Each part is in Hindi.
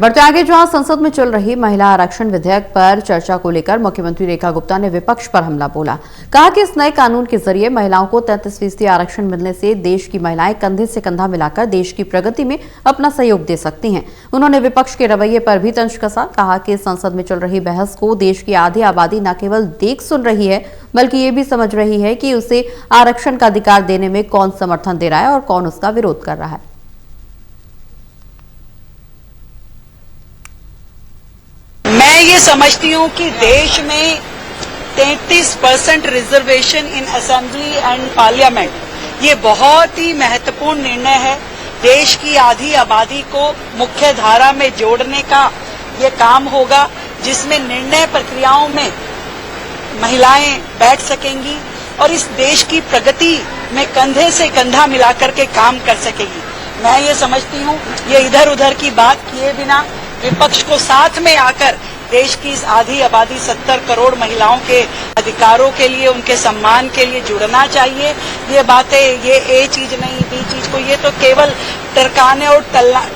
बढ़ते आगे, जहां संसद में चल रही महिला आरक्षण विधेयक पर चर्चा को लेकर मुख्यमंत्री रेखा गुप्ता ने विपक्ष पर हमला बोला। कहा कि इस नए कानून के जरिए महिलाओं को 33% आरक्षण मिलने से देश की महिलाएं कंधे से कंधा मिलाकर देश की प्रगति में अपना सहयोग दे सकती हैं। उन्होंने विपक्ष के रवैये पर भी तंज कसा। कहा कि संसद में चल रही बहस को देश की आधी आबादी न केवल देख सुन रही है, बल्कि ये भी समझ रही है कि उसे आरक्षण का अधिकार देने में कौन समर्थन दे रहा है और कौन उसका विरोध कर रहा है। मैं ये समझती हूँ कि देश में 33% reservation in assembly and parliament ये बहुत ही महत्वपूर्ण निर्णय है। देश की आधी आबादी को मुख्य धारा में जोड़ने का ये काम होगा, जिसमें निर्णय प्रक्रियाओं में महिलाएं बैठ सकेंगी और इस देश की प्रगति में कंधे से कंधा मिलाकर के काम कर सकेगी। मैं ये समझती हूँ ये इधर उधर की बात किए बिना विपक्ष को साथ में आकर देश की इस आधी आबादी 70 करोड़ महिलाओं के अधिकारों के लिए, उनके सम्मान के लिए जुड़ना चाहिए। ये बातें, ये ए चीज नहीं बी चीज को, ये तो केवल टरकाने और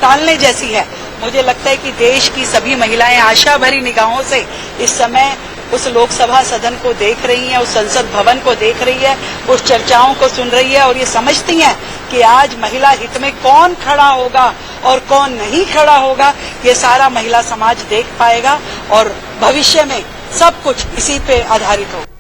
टालने जैसी है। मुझे लगता है कि देश की सभी महिलाएं आशा भरी निगाहों से इस समय उस लोकसभा सदन को देख रही हैं, उस संसद भवन को देख रही है, उस चर्चाओं को सुन रही है और ये समझती हैं कि आज महिला हित में कौन खड़ा होगा और कौन नहीं खड़ा होगा। ये सारा महिला समाज देख पाएगा और भविष्य में सब कुछ इसी पे आधारित होगा।